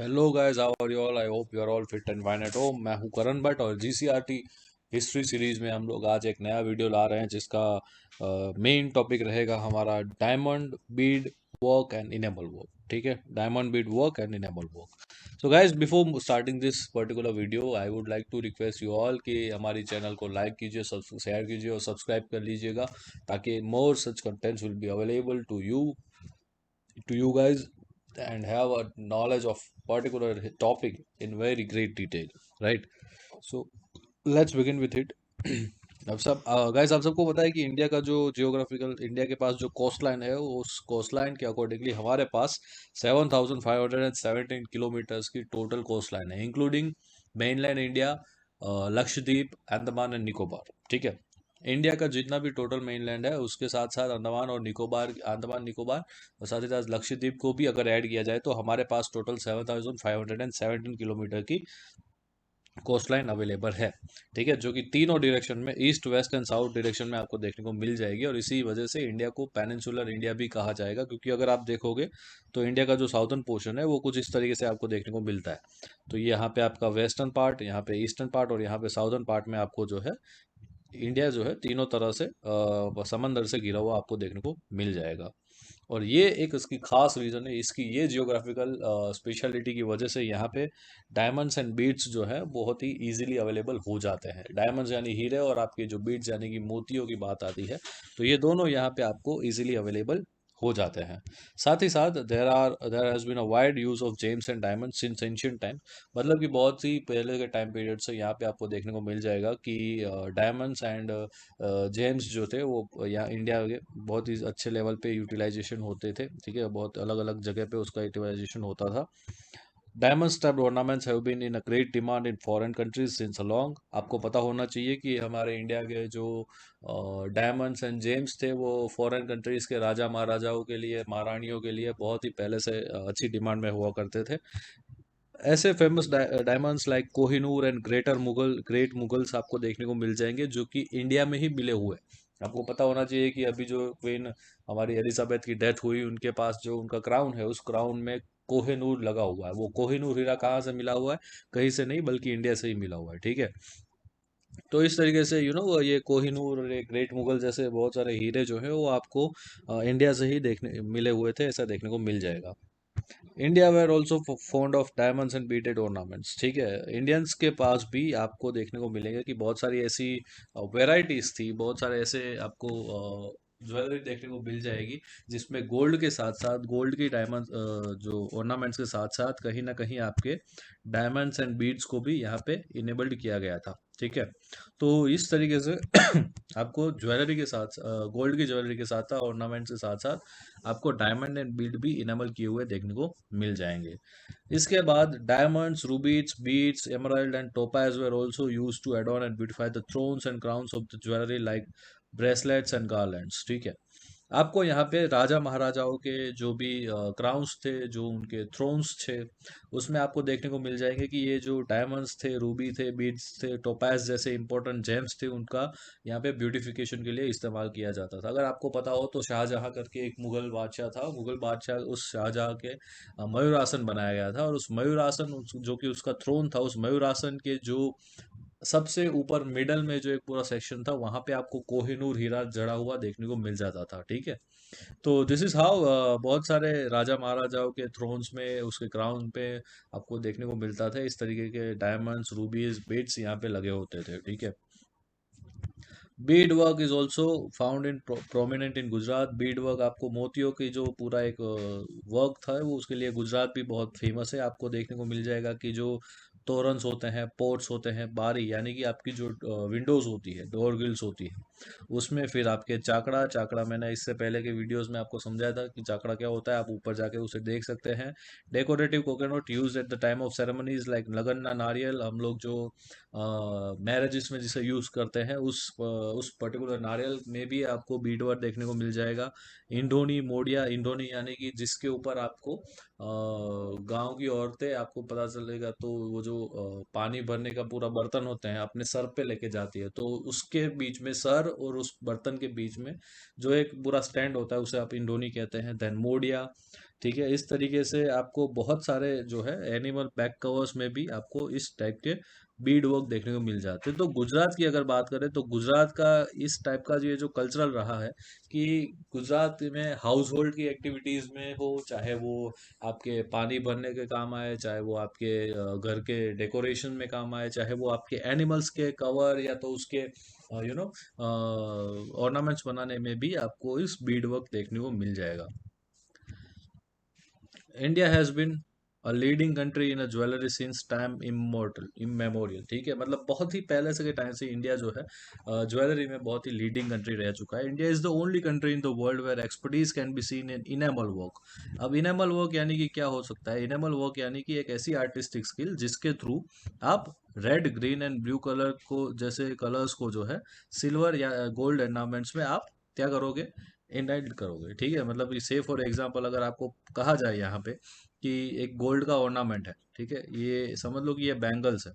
Hello guys, how are you all? I hope you are all fit and fine at home. मैं हूं करण भट्ट और जीसीआरटी history series में हम लोग आज एक नया वीडियो ला रहे हैं जिसका मेन टॉपिक रहेगा हमारा diamond bead work and enamel work. ठीक है, diamond bead work and enamel work. So guys, before starting this particular video I would like to request you all कि हमारी चैनल को लाइक कीजिए, शेयर कीजिए और सब्सक्राइब कर लीजिएगा ताकि more such contents will be available to you guys and have a knowledge of particular topic in very great detail, right? So let's begin with it. अब सब गाइस, आप सबको पता है कि इंडिया का जो जियोग्राफिकल, इंडिया के पास जो कोस्ट लाइन है, उस कोस्ट लाइन के अकॉर्डिंगली हमारे पास 7,517 किलोमीटर्स की टोटल कोस्ट लाइन है, including mainland India, Lakshadweep, Andaman and Nicobar. ठीक है, इंडिया का जितना भी टोटल मेनलैंड है उसके साथ साथ अंडमान निकोबार और साथ ही साथ लक्षद्वीप को भी अगर ऐड किया जाए तो हमारे पास टोटल 7,517 किलोमीटर की कोस्ट लाइन अवेलेबल है। ठीक है, जो कि तीनों डायरेक्शन में, east west and south direction में आपको देखने को मिल जाएगी और इसी वजह से इंडिया को पेनिनसुलर इंडिया भी कहा जाएगा, क्योंकि अगर आप देखोगे तो इंडिया का जो साउथर्न पोर्शन है वो कुछ इस तरीके से आपको देखने को मिलता है। तो ये यहाँ पे आपका वेस्टर्न पार्ट, यहाँ पे ईस्टर्न पार्ट और यहाँ पे साउथर्न पार्ट में आपको जो है इंडिया जो है तीनों तरह से समंदर से घिरा हुआ आपको देखने को मिल जाएगा। और ये एक इसकी खास रीज़न है, इसकी ये जियोग्राफिकल स्पेशलिटी की वजह से यहाँ पे डायमंड्स एंड बीड्स जो है बहुत ही इजीली अवेलेबल हो जाते हैं। डायमंड्स यानी हीरे और आपके जो बीड्स यानी कि मोतियों की बात आती है, तो ये दोनों यहाँ पे आपको इजीली अवेलेबल हो जाते हैं। साथ ही साथ there has been a wide use of gems and diamond since ancient time. मतलब कि बहुत ही पहले के टाइम पीरियड से यहाँ पे आपको देखने को मिल जाएगा कि डायमंड्स एंड जेम्स जो थे वो यहाँ इंडिया के बहुत ही अच्छे लेवल पे यूटिलाइजेशन होते थे। ठीक है, बहुत अलग अलग जगह पे उसका यूटिलाइजेशन होता था। Diamond stamped ornaments have been in a great demand in foreign countries since long. आपको पता होना चाहिए कि हमारे इंडिया के जो डायमंड्स एंड जेम्स थे वो फॉरेन कंट्रीज के राजा महाराजाओं के लिए, महारानियों के लिए बहुत ही पहले से अच्छी डिमांड में हुआ करते थे। ऐसे famous diamonds like Kohinoor and great Mughals आपको देखने को मिल जाएंगे, जो कि इंडिया में ही मिले हुए हैं। आपको पता होना चाहिए कि अभी जो क्वीन हमारी एलिजाबेथ की डेथ हुई, उनके पास जो उनका क्राउन है, उस क्राउन में कोहिनूर लगा हुआ है। वो कोहिनूर हीरा कहाँ से मिला हुआ है? कहीं से नहीं, बल्कि इंडिया से ही मिला हुआ है। ठीक है, तो इस तरीके से ये कोहिनूर और ये ग्रेट मुगल जैसे बहुत सारे हीरे जो है वो आपको इंडिया से ही देखने मिले हुए थे, ऐसा देखने को मिल जाएगा। India were also fond of diamonds and beaded ornaments. ठीक है, इंडियंस के पास भी आपको देखने को मिलेगा कि बहुत सारी ऐसी वेराइटीज थी, बहुत सारे ऐसे आपको ज्वेलरी देखने को मिल जाएगी जिसमें गोल्ड के साथ साथ, गोल्ड की डायमंड जो ऑर्नामेंट्स के साथ साथ कहीं ना कहीं आपके डायमंड्स एंड बीड्स को भी यहाँ पे इनेबल्ड किया गया था। ठीक है, तो इस तरीके से आपको ज्वेलरी के साथ, गोल्ड की ज्वेलरी के साथ साथ ऑर्नामेंट्स के साथ साथ आपको डायमंड एंड बीड भी इनेबल किए हुए देखने को मिल जाएंगे। इसके बाद diamonds, rubies, beads, emerald and topaz were also used to adorn and beautify the thrones and crowns of the jewellery like bracelets and garlands. ठीक है, आपको यहाँ पे राजा महाराजाओं के जो भी क्राउन्स थे, जो उनके थ्रोन्स थे, उसमें आपको देखने को मिल जाएंगे कि ये जो डायमंड्स थे, रूबी थे, बीड्स थे, टोपाज जैसे इंपॉर्टेंट जेम्स थे, उनका यहाँ पे ब्यूटिफिकेशन के लिए इस्तेमाल किया जाता था। अगर आपको पता हो तो शाहजहाँ करके एक मुगल बादशाह था, मुगल बादशाह, उस शाहजहाँ के मयूरासन बनाया गया था और उस मयूरासन, जो कि उसका थ्रोन था, उस मयूरासन के जो सबसे ऊपर मिडल में जो एक पूरा सेक्शन था, वहां पे आपको कोहिनूर हीरा जड़ा हुआ देखने को मिल जाता था। ठीक है, तो दिस इज हाउ बहुत सारे राजा महाराजाओं के थ्रोन्स में, उसके क्राउन पे आपको देखने को मिलता था इस तरीके के डायमंड्स, रूबीज, बीड्स यहाँ पे लगे होते थे। ठीक है, Beed work is also found in prominent in Gujarat. Beed work, आपको मोतियों की जो पूरा एक वर्क था वो, उसके लिए गुजरात भी बहुत फेमस है। आपको देखने को मिल जाएगा कि जो तोरन्स होते हैं, पोर्ट्स होते हैं, बारी यानी कि आपकी जो विंडोज होती है, डोर गिल्स होती है, उसमें फिर आपके चाकड़ा, मैंने इससे पहले के वीडियोस में आपको समझाया था कि चाकड़ा क्या होता है, आप ऊपर जाके उसे देख सकते हैं। Decorative coconut use at the time of ceremonies like लगन, नारियल, हम लोग जो मैरिजेस में जिसे यूज करते हैं, उस पर्टिकुलर नारियल में भी आपको बीड वर्क देखने को मिल जाएगा। इंडोनी मोडिया, इंडोनी यानी कि जिसके ऊपर आपको गांव की औरतें, आपको पता चलेगा तो वो जो पानी भरने का पूरा बर्तन होते हैं अपने सर पे लेके जाती है, तो उसके बीच में, सर और उस बर्तन के बीच में जो एक पूरा स्टैंड होता है, उसे आप इंडोनी कहते हैं। देन मोडिया, ठीक है, इस तरीके से आपको बहुत सारे जो है एनिमल बैक कवर्स में भी आपको इस टाइप के बीड वर्क देखने को मिल जाते हैं। तो गुजरात की अगर बात करें तो गुजरात का इस टाइप का ये जो कल्चरल रहा है कि गुजरात में हाउस होल्ड की एक्टिविटीज में हो, चाहे वो आपके पानी भरने के काम आए, चाहे वो आपके घर के डेकोरेशन में काम आए, चाहे वो आपके एनिमल्स के कवर या तो उसके ऑर्नामेंट्स बनाने में भी आपको इस बीड वर्क देखने को मिल जाएगा। India has been a leading country in a jewellery since time immortal immemorial. ठीक है, मतलब बहुत ही पहले से के टाइम से इंडिया जो है ज्वेलरी में बहुत ही लीडिंग कंट्री रह चुका है। India is the only country in the world where expertise can be seen in enamel work. अब इनेमल वर्क यानी कि क्या हो सकता है? इनेमल वर्क यानी कि एक ऐसी आर्टिस्टिक स्किल जिसके थ्रू आप red green and blue colour को जैसे कलर्स को जो है सिल्वर या गोल्ड एर्नामेंट्स में आप क्या करोगे? इंडाइट करोगे। ठीक है, मतलब ये से फॉर एग्जांपल अगर आपको कहा जाए यहाँ पे कि एक गोल्ड का ऑर्नामेंट है, ठीक है, ये समझ लो कि ये बैंगल्स है।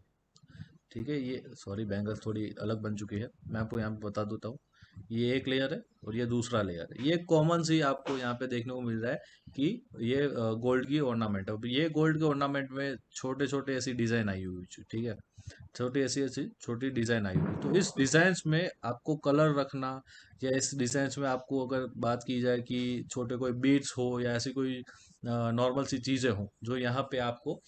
ठीक है, ये सॉरी बैंगल्स थोड़ी अलग बन चुकी है, मैं आपको यहाँ पे बता देता हूँ। ये एक लेयर है और ये दूसरा लेयर है। ये कॉमन सी आपको यहाँ पे देखने को मिल रहा है कि ये गोल्ड की ऑर्नामेंट है। अब ये गोल्ड के ऑर्नामेंट में छोटे छोटे ऐसी डिजाइन आई हुई है, ठीक है, छोटी ऐसी ऐसी छोटी डिजाइन आई हुई। तो इस डिजाइन्स में आपको कलर रखना, या इस डिजाइन्स में आपको अगर बात की जाए कि छोटे कोई बीड्स हो या ऐसी कोई नॉर्मल सी चीजें हो जो यहाँ पे आपको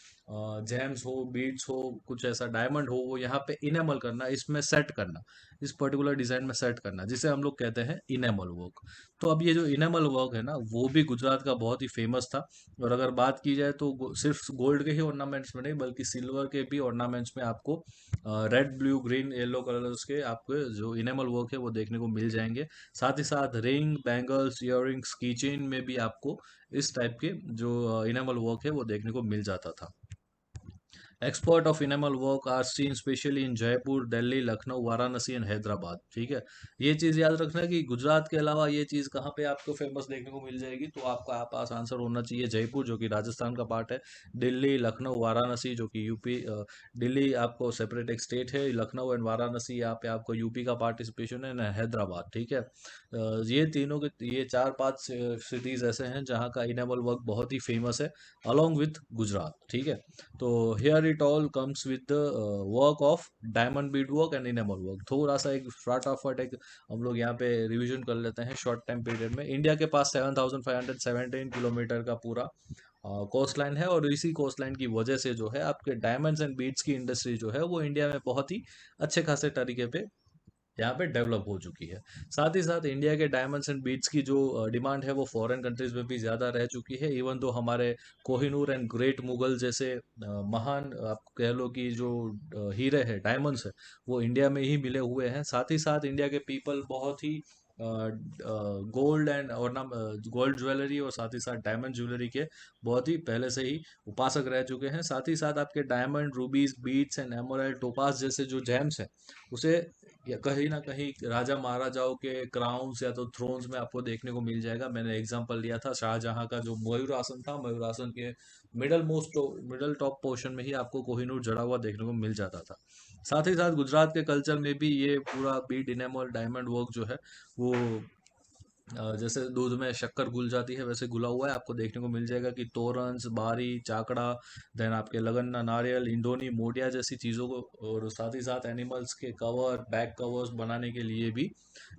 जेम्स हो, बीड्स हो, कुछ ऐसा डायमंड हो, वो यहाँ पे इनेमल करना, इसमें सेट करना, इस पर्टिकुलर डिजाइन में सेट करना, जिसे हम लोग कहते हैं इनेमल वर्क। तो अब ये जो इनेमल वर्क है ना, वो भी गुजरात का बहुत ही फेमस था। और अगर बात की जाए तो सिर्फ गोल्ड के ही ऑर्नामेंट्स में नहीं बल्कि सिल्वर के भी ऑर्नामेंट्स में आपको red blue green yellow colours के आपके जो इनेमल वर्क है वो देखने को मिल जाएंगे। साथ ही साथ रिंग, बैंगल्स, इयररिंग्स, की चेन में भी आपको इस टाइप के जो इनेमल वर्क है वो देखने को मिल जाता था। Expert of enamel work are seen specially in Jaipur, Delhi, Lucknow, Varanasi and Hyderabad. ठीक है, ये चीज याद रखना है कि गुजरात के अलावा ये चीज कहाँ पे आपको फेमस देखने को मिल जाएगी। तो आपका पास आंसर होना चाहिए जयपुर, जो कि राजस्थान का पार्ट है, दिल्ली, लखनऊ, वाराणसी जो कि यूपी, दिल्ली आपको सेपरेट एक स्टेट है, लखनऊ एंड वाराणसी यहाँ पे आपको यूपी का पार्टिसिपेशन है, ना हैदराबाद। ठीक है, ये तीनों के ये चार पांच सिटीज ऐसे हैं जहाँ का इनेमल वर्क बहुत ही फेमस है अलोंग विथ गुजरात। ठीक है, तो here it all comes with the work of diamond bead work and enamel work. थोड़ा सा एक फटाफट एक हम लोग यहाँ पे रिवीजन कर लेते हैं शॉर्ट टाइम पीरियड में। इंडिया के पास 7,517 किलोमीटर का पूरा कोस्ट लाइन है, और इसी कोस्ट लाइन की वजह से जो है आपके डायमंड्स एंड बीड्स की इंडस्ट्री जो है वो इंडिया में बहुत ही अच्छे खासे तरीके पे यहाँ पे डेवलप हो चुकी है। साथ ही साथ इंडिया के डायमंड्स एंड बीट्स की जो डिमांड है वो फॉरेन कंट्रीज में भी ज़्यादा रह चुकी है। इवन तो हमारे कोहिनूर एंड ग्रेट मुगल जैसे महान आप कह लो कि जो हीरे हैं, डायमंड्स है, वो इंडिया में ही मिले हुए हैं। साथ ही साथ इंडिया के पीपल बहुत ही गोल्ड एंड और ना गोल्ड ज्वेलरी और साथ ही साथ डायमंड ज्वेलरी के बहुत ही पहले से ही उपासक रह चुके हैं। साथ ही साथ आपके diamond, rubies, beads and emerald, topaz जैसे जो जेम्स हैं उसे या कहीं ना कहीं राजा महाराजाओं के क्राउन्स या तो थ्रोन्स में आपको देखने को मिल जाएगा। मैंने एग्जांपल लिया था शाहजहां का जो मयूर आसन था, मयूर आसन के मिडल टॉप पोर्शन में ही आपको कोहिनूर जड़ा हुआ देखने को मिल जाता था। साथ ही साथ गुजरात के कल्चर में भी ये पूरा बीड, इनेमल, डायमंड वर्क जो है वो जैसे दूध में शक्कर घुल जाती है वैसे घुला हुआ है आपको देखने को मिल जाएगा कि तोरंस, बारी, चाकड़ा, देन आपके लगन्ना, नारियल, इंडोनी, मोडिया जैसी चीज़ों को, और साथ ही साथ एनिमल्स के कवर, बैक कवर्स बनाने के लिए भी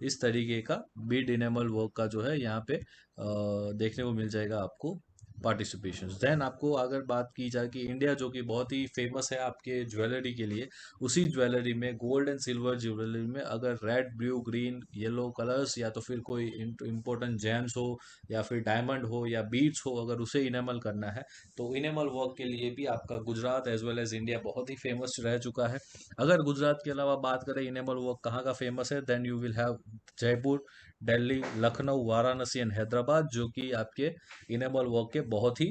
इस तरीके का बीड इनेमल वर्क का जो है यहाँ पे देखने को मिल जाएगा आपको पार्टिसिपेशन। देन आपको अगर बात की जाए कि इंडिया जो कि बहुत ही फेमस है आपके ज्वेलरी के लिए, उसी ज्वेलरी में गोल्ड एंड सिल्वर ज्वेलरी में अगर red, blue, green, yellow colours या तो फिर कोई इंपॉर्टेंट जेम्स हो या फिर डायमंड हो या बीड्स हो, अगर उसे इनेमल करना है तो इनेमल वर्क के लिए भी आपका Gujarat as well as India बहुत ही फेमस रह चुका है। अगर गुजरात के अलावा बात करें इनेमल वर्क कहाँ का फेमस है, then you will have Jaipur, Delhi, Lucknow, Varanasi and Hyderabad, जो कि आपके इनेमल वर्क के बहुत ही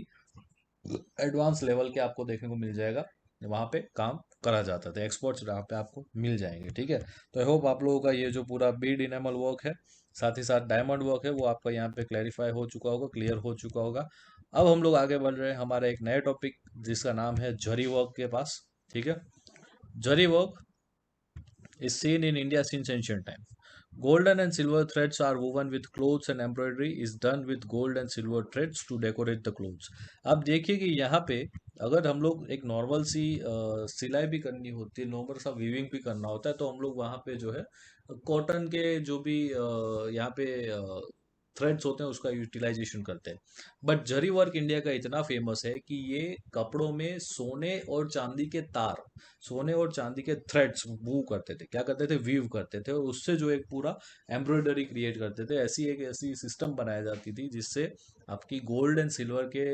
एडवांस लेवल के आपको देखने को मिल जाएगा। वहाँ पे काम करा जाता था, एक्सपर्ट्स वहाँ पे आपको मिल जाएंगे। ठीक है, तो आई होप आप लोगों का ये जो पूरा बीड इनेमल वर्क है साथ ही साथ डायमंड वर्क है वो आपका यहाँ पे क्लैरिफाई हो चुका होगा, क्लियर हो चुका होगा। अब हम लोग आगे बढ़ रहे हैं हमारे एक नए टॉपिक जिसका नाम है जरी वर्क के पास। ठीक है, zari work is seen in India since ancient time. Golden and silver threads are woven with clothes and embroidery is done with gold and silver threads to decorate the clothes. अब देखिए कि यहाँ पे अगर हम लोग एक नॉर्मल सी सिलाई भी करनी होती है, नॉर्मल सा वीविंग भी करना होता है, तो हम लोग वहाँ पे जो है कॉटन के जो भी यहाँ पे थ्रेड्स होते हैं उसका यूटिलाइजेशन करते हैं। बट जरी वर्क इंडिया का इतना फेमस है कि ये कपड़ों में सोने और चांदी के तार, सोने और चांदी के थ्रेड्स वूव करते थे, क्या करते थे, वीव करते थे, और उससे जो एक पूरा एम्ब्रॉयडरी क्रिएट करते थे। ऐसी सिस्टम बनाई जाती थी जिससे आपकी गोल्ड एंड सिल्वर के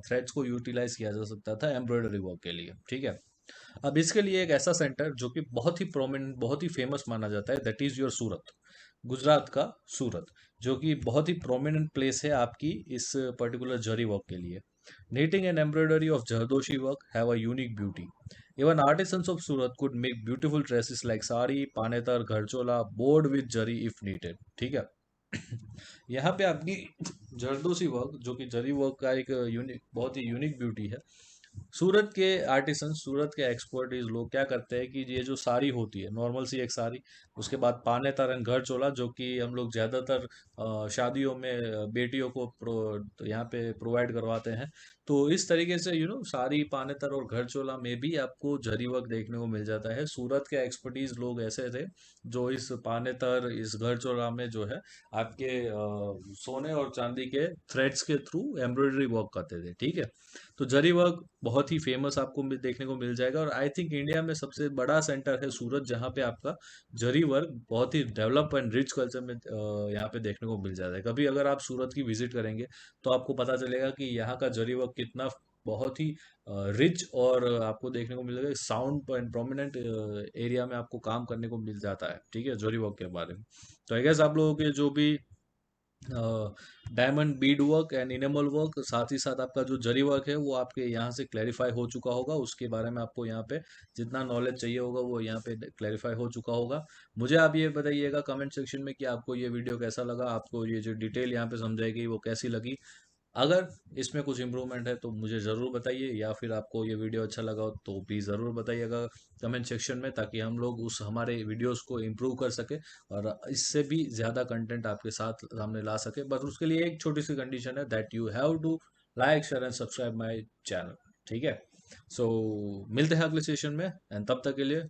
थ्रेड्स को यूटिलाइज किया जा सकता था एम्ब्रॉयडरी वर्क के लिए, ठीक है। अब इसके लिए एक ऐसा सेंटर जो कि बहुत ही प्रोमिनेंट, बहुत ही फेमस माना जाता है, दैट इज योर सूरत, गुजरात का सूरत, जो कि बहुत ही प्रोमिनेंट प्लेस है आपकी इस पर्टिकुलर जरी वर्क के लिए। Knitting and embroidery of Jardoshi work have a unique beauty. Even artisans of Surat could make beautiful dresses like sari, panetar, gharchola, board with jari if needed. ठीक है। यहाँ पे आपकी जरदोसी वर्क, जो कि जरी वर्क का एक यूनिक, बहुत ही यूनिक ब्यूटी है। सूरत के आर्टिसन, सूरत के एक्सपर्टीज लोग क्या करते हैं कि ये जो साड़ी होती है, नॉर्मल सी एक साड़ी, उसके बाद पाने तरन घर चोला, जो कि हम लोग ज़्यादातर शादियों में बेटियों को तो यहाँ पे प्रोवाइड करवाते हैं। तो इस तरीके से साड़ी, पानेतर और घर चोला में भी आपको जरी वर्क देखने को मिल जाता है। सूरत के एक्सपर्टीज लोग ऐसे थे जो इस पानेतर, इस घर चोला में जो है आपके सोने और चांदी के थ्रेड्स के थ्रू एम्ब्रॉयडरी वर्क करते थे, ठीक है। तो जरी वर्क बहुत ही फेमस आपको देखने को मिल जाएगा, और आई थिंक इंडिया में सबसे बड़ा सेंटर है सूरत, जहाँ पे आपका जरी वर्क बहुत ही डेवलप एंड रिच कल्चर में यहाँ पे देखने को मिल जाता है। कभी अगर आप सूरत की विजिट करेंगे तो आपको पता चलेगा कि यहाँ का जरी वर्क कितना बहुत ही रिच, और आपको देखने को मिलेगा साउंड एंड प्रोमिनेंट एरिया में आपको काम करने को मिल जाता है, ठीक है, जरी वर्क के बारे में। तो आई गेस आप लोगों के जो भी diamond bead work and enamel work, साथ ही साथ आपका जो जरी वर्क है, वो आपके यहाँ से क्लैरिफाई हो चुका होगा। उसके बारे में आपको यहाँ पे जितना नॉलेज चाहिए होगा वो यहाँ पे क्लैरिफाई हो चुका होगा। मुझे आप ये बताइएगा कमेंट सेक्शन में कि आपको ये वीडियो कैसा लगा, आपको ये जो डिटेल यहाँ पे समझाई गई वो कैसी लगी। अगर इसमें कुछ इम्प्रूवमेंट है तो मुझे ज़रूर बताइए, या फिर आपको ये वीडियो अच्छा लगा हो तो प्लीज़ ज़रूर बताइएगा कमेंट सेक्शन में, ताकि हम लोग उस हमारे वीडियोस को इम्प्रूव कर सके और इससे भी ज़्यादा कंटेंट आपके साथ सामने ला सके। बट उसके लिए एक छोटी सी कंडीशन है, that you have to like, share and subscribe my channel, ठीक है। सो मिलते हैं अगले सेशन में, एंड तब तक के लिए